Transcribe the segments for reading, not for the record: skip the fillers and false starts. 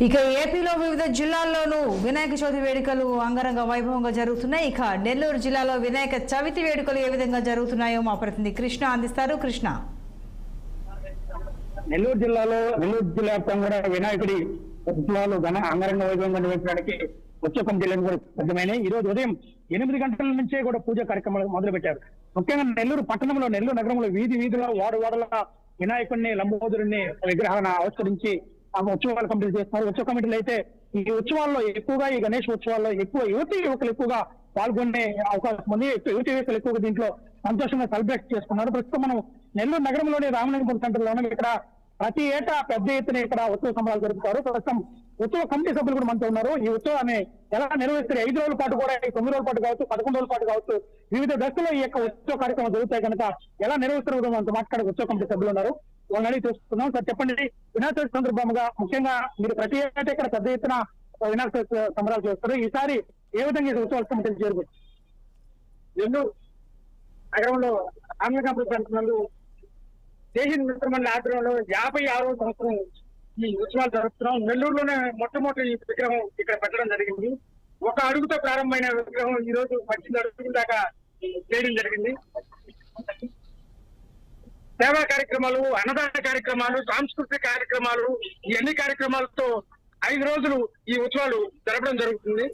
ఇక ఏపీలో వివిధ జిల్లాల్లోనూ వినాయక చవితి వేడుకలు అంగరంగ వైభవంగా జరుగుతున్నాయి. ఇక నెల్లూరు జిల్లాలో వినాయక చవితి వేడుకలు ఏ విధంగా జరుగుతున్నాయో మా ప్రతినిధి కృష్ణ అందిస్తారు. కృష్ణ, నెల్లూరు జిల్లా వ్యాప్తంగా కూడా వినాయకుడి ఉత్సవాలు అంగరంగ వైభవంగా నిర్వహించడానికి ఉత్సవ కమిటీలను కూడా సిద్ధమైనవి. ఈ రోజు ఉదయం 8 గంటల నుంచే కూడా పూజా కార్యక్రమాలు మొదలు పెట్టారు. ముఖ్యంగా నెల్లూరు పట్టణంలో, నెల్లూరు నగరంలో వీధిలో వాడల వినాయకుడిని, లంబోదరుని విగ్రహాలను ఆవిష్కరించి ఆ ఉత్సవాలు కమిటీలు చేస్తున్నారు. ఉత్సవ కమిటీలు అయితే ఈ ఉత్సవాల్లో ఎక్కువగా, ఈ గణేష్ ఉత్సవాల్లో ఎక్కువ యువకులు ఎక్కువగా పాల్గొనే అవకాశం ఉంది. యువకులు ఎక్కువగా దీంట్లో సంతోషంగా సెలబ్రేట్ చేసుకున్నారు. ప్రస్తుతం మనం నెల్లూరు నగరంలోని రామలింగపురం సెంటర్ లోనే ఇక్కడ ప్రతి ఏటా పెద్ద ఎత్తున ఇక్కడ ఉత్సవ సంబరాలు జరుపుతారు. ప్రస్తుతం ఉత్సవ కమిటీ సభ్యులు కూడా మనతో ఉన్నారు. ఈ ఉత్సవాన్ని ఎలా నిర్వహిస్తారు, 5 రోజుల పాటు కూడా, 9 రోజుల పాటు కావచ్చు, 11 రోజుల పాటు కావచ్చు, వివిధ దశలో ఈ యొక్క ఉత్సవ కార్యక్రమాలు జరుగుతాయి కనుక ఎలా నిర్వహిస్తారు మనతో మాట్లాడే ఉత్సవ కమిటీ సభ్యులు ఉన్నారు. వాళ్ళని అడిగి తెలుసుకుందాం. సార్ చెప్పండి, వినాయక చవితి సందర్భంగా ముఖ్యంగా మీరు ప్రతి ఏటా ఇక్కడ పెద్ద ఎత్తున వినాయక చవితి సంబరాలు చేస్తారు. ఈసారి ఏ విధంగా ఉత్సవాల కమిటీలు చేరుకుంటారు? నెల్లూరు నగరంలో రామలింగపురం సెంటర్ నందు దేశీ మిత్రమండలి ఆధ్వర్యంలో 56వ సంవత్సరం ఈ ఉత్సవాలు జరుపుతున్నాం. నెల్లూరులోనే మొట్టమొదటి ఈ విగ్రహం ఇక్కడ పెట్టడం జరిగింది. ఒక అడుగుతో ప్రారంభమైన విగ్రహం ఈ రోజు 18 అడుగుల దాకా చేయడం జరిగింది. సేవా కార్యక్రమాలు, అన్నదాన కార్యక్రమాలు, సాంస్కృతిక కార్యక్రమాలు, ఈ అన్ని కార్యక్రమాలతో 5 రోజులు ఈ ఉత్సవాలు జరపడం జరుగుతుంది.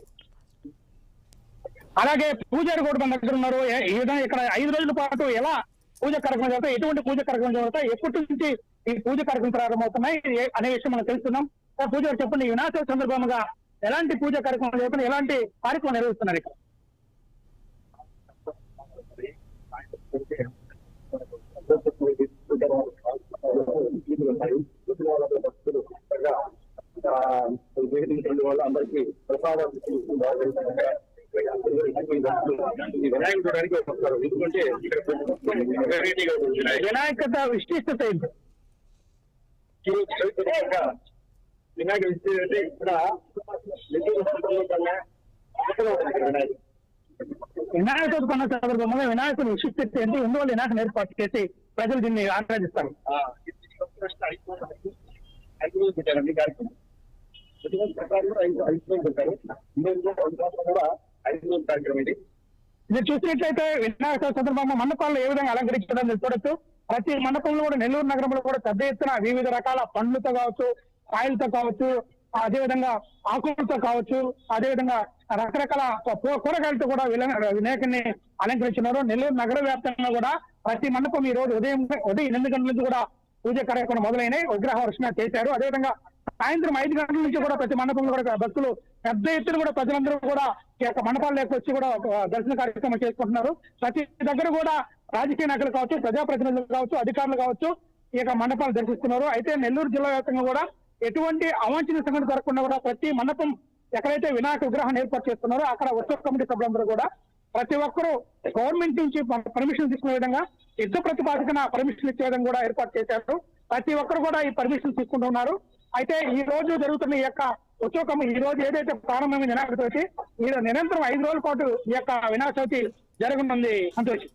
అలాగే పూజారి కూడా మన దగ్గర ఉన్నారు. ఈ విధంగా ఇక్కడ 5 రోజుల పాటు ఎలా పూజ కార్యక్రమం జరుగుతాయి, ఎటువంటి పూజ కార్యక్రమం జరుగుతాయి, ఎప్పటి నుంచి ఈ పూజ కార్యక్రమం ప్రారంభమవుతున్నాయి అనే విషయం మనం తెలుస్తున్నాం. పూజారి చెప్పండి, ఈ వినాయక చవితి సందర్భంగా ఎలాంటి పూజ కార్యక్రమం జరుగుతున్నాయి, ఎలాంటి కార్యక్రమం నిర్వహిస్తున్నారు ఇక్కడ? అందరికీ ప్రసాదం వినాయకుడు చూడడానికి వస్తారు. ఎందుకంటే వినాయకత విశిష్టత ఏంటి? వినాయక విశిష్టత ఇక్కడ వినాయక చవితి పండుగ సందర్భంగా వినాయకుడు విశిష్టత ఏంటి, ఎందువల్ల వినాయకుని ఏర్పాటు చేసి ప్రజలు దీన్ని ఆరాధిస్తారు? 5 రోజులు పెట్టారండి కార్యక్రమం. ప్రకారం 5 రోజులు పెట్టారు. కూడా 5 రోజుల కార్యక్రమం ఇది. మీరు చూసినట్లయితే వినాయక చవితి సందర్భంగా మండపాలను ఏ విధంగా అలంకరించడం చూడొచ్చు. ప్రతి మండపంలో కూడా, నెల్లూరు నగరంలో కూడా పెద్ద ఎత్తున వివిధ రకాల పండ్లతో కావచ్చు, కాయలతో కావచ్చు, అదేవిధంగా ఆకులతో కావచ్చు, అదేవిధంగా రకరకాల కూరగాయలతో కూడా వినాయకుడిని అలంకరించున్నారు. నెల్లూరు నగర వ్యాప్తంగా కూడా ప్రతి మండపం ఈ రోజు ఉదయం 8 గంటల నుంచి కూడా పూజ కార్యక్రమం మొదలైనవి. విగ్రహ వర్షణ చేశారు. అదేవిధంగా సాయంత్రం 5 గంటల నుంచి కూడా ప్రతి మండపంలో కూడా భక్తులు పెద్ద ఎత్తున కూడా ప్రజలందరూ కూడా ఈ యొక్క మండపాల్లోకి వచ్చి కూడా దర్శన కార్యక్రమం చేసుకుంటున్నారు. ప్రతి దగ్గర కూడా రాజకీయ నాయకులు కావచ్చు, ప్రజాప్రతినిధులు కావచ్చు, అధికారులు కావచ్చు ఈ యొక్క మండపాలు దర్శిస్తున్నారు. అయితే నెల్లూరు జిల్లా వ్యాప్తంగా కూడా ఎటువంటి అవాంఛనీయ సంఘటన జరగకుండా కూడా ప్రతి మండపం ఎక్కడైతే వినాయక విగ్రహాన్ని ఏర్పాటు చేస్తున్నారో అక్కడ ఉత్సవ కమిటీ సభ్యులందరూ కూడా ప్రతి ఒక్కరూ గవర్నమెంట్ నుంచి పర్మిషన్ తీసుకునే విధంగా, యుద్ధ ప్రతిపాదన పర్మిషన్ ఇచ్చే విధంగా కూడా ఏర్పాటు చేశారు. ప్రతి ఒక్కరు కూడా ఈ పర్మిషన్ తీసుకుంటున్నారు. అయితే ఈ రోజు జరుగుతున్న ఈ యొక్క ఉత్సవ కమిటీ, ఈ రోజు ఏదైతే ప్రారంభమైన వినాయక చవితి, ఈ నిరంతరం 5 రోజుల పాటు ఈ యొక్క వినాయక చవితి జరగనుంది. సంతోష్.